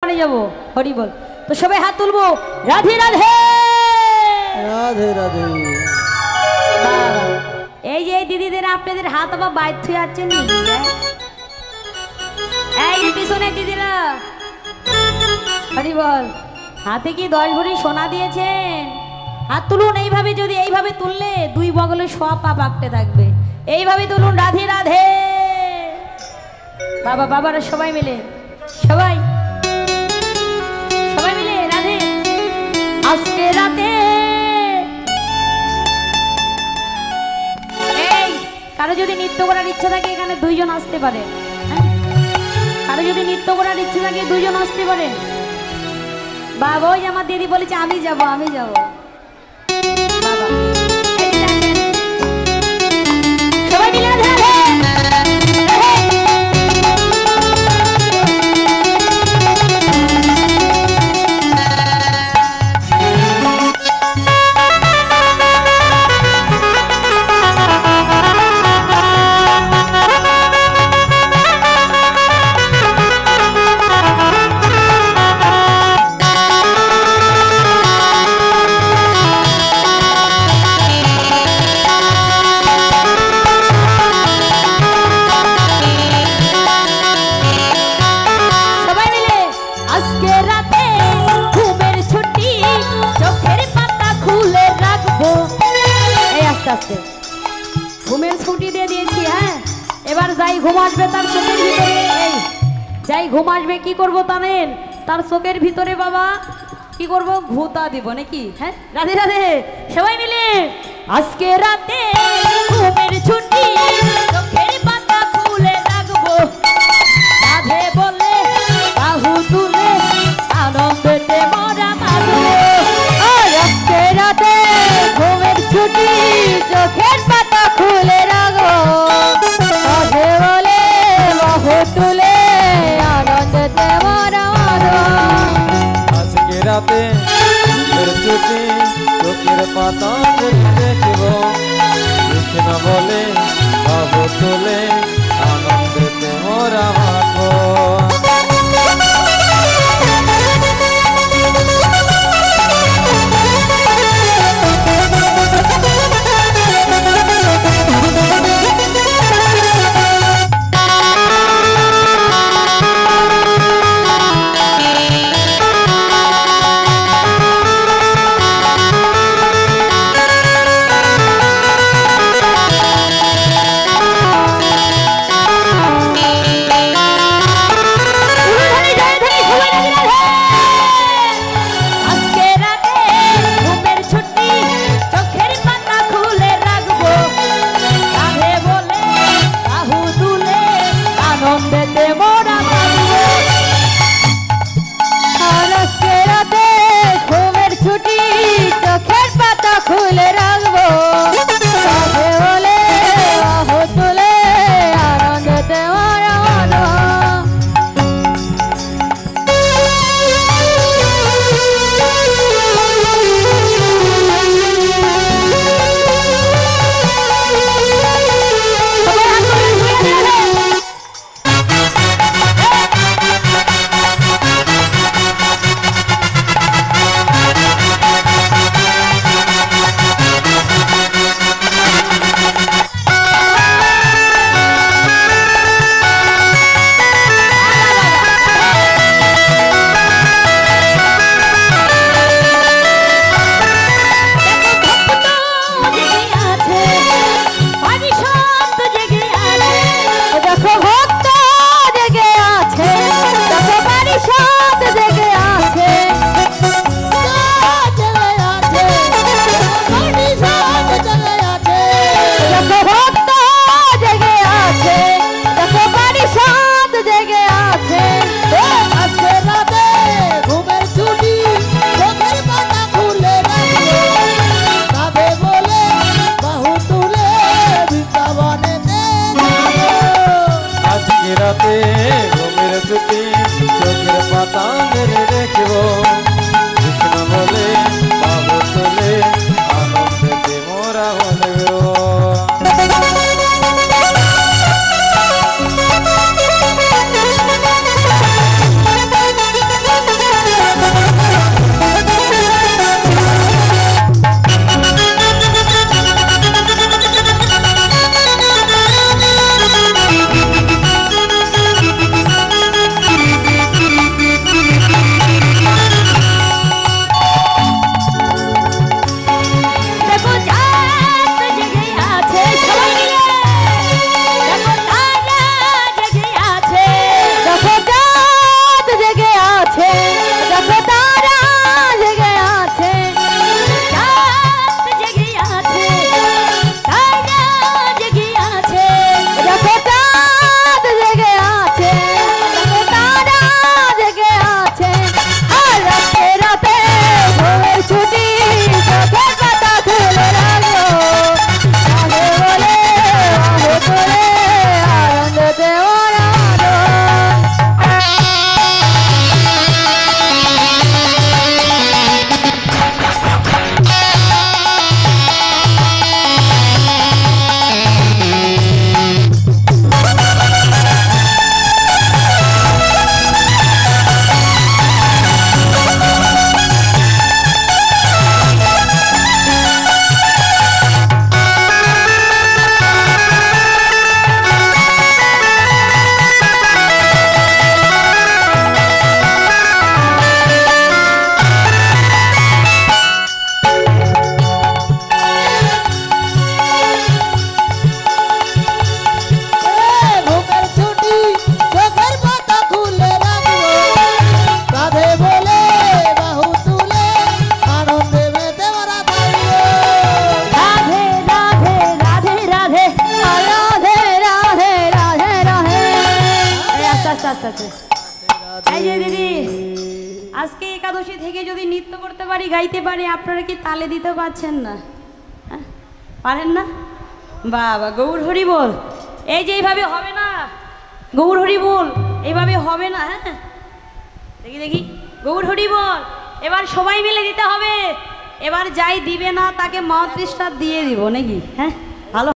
ওখানে যাবো। হরি বল। তো সবাই হাত তুলবো। রাধে রাধে রাধে রাধে। এই যে দিদিদের আপনাদের হাত আবার বাইর থুয়ে যাচ্ছেন নি? এই পিছনে দিদিরা হরি বল। হাতে কি 10 ভরি সোনা দিয়েছেন? হাত তুলুন এইভাবে। যদি এইভাবে তুললে দুই বগলে সব পা পাকতে থাকবে। এইভাবে তুলুন। রাধে রাধে। বাবা বাবারা সবাই মিলে, সবাই সবাই মিলে রাধে। আজকে রাতে এই কারো যদি নৃত্য করার ইচ্ছা থাকে এখানে 2 জন আসতে পারে। কারো যদি নৃত্য করার ইচ্ছা থাকে 2 জন আসতে পারে। বাবা ওই আমার দিদি বলেছে আমি যাব আমি যাব। বাবা সবাই মিলে রাধে রাধে। ঘুমের ছুটি দিয়ে দিয়েছি। হ্যাঁ এবার যাই ঘুম আসবে তার চোখের ভিতরে, এই যাই ঘুম আসবে কি করবো জানেন? তার চোখের ভিতরে বাবা কি করবো? ভূতা দিব নাকি? হ্যাঁ রাধে রাধে সবাই মিলে। আজকে রাতে ঘুমের ছুটি চোখের পাতা খুলে রাখবো। রাধে বলে বাহু তুলে আনন্দেতে মরা মারবো। আজকে রাতে ঘুমের ছুটি চোখের পাতা খুলে রাখবো। রাধে বলে বাহু তুলে আনন্দেতে মরা মারবো। আজকে রাতে ঘুমের ছুটি চোখের পাতা খুলে রাখবো। কৃষ্ণ বলে বাহু তুলে আনন্দেতে মোরা মারবো। আজকে একাদশী থেকে যদি নৃত্য করতে পারি, গাইতে পারি, আপনারা কি তালে দিতে পারছেন না? হ্যাঁ, পারেন না? বাবা, গৌর হরি বল। এই যে এইভাবে হবে না, গৌর হরি বল, এইভাবে হবে না। হ্যাঁ, দেখি দেখি, গৌর হরি বল। এবার সবাই মিলে দিতে হবে। এবার যাই দিবে না তাকে মহাতৃষ্ঠা দিয়ে দিব নাকি? হ্যাঁ।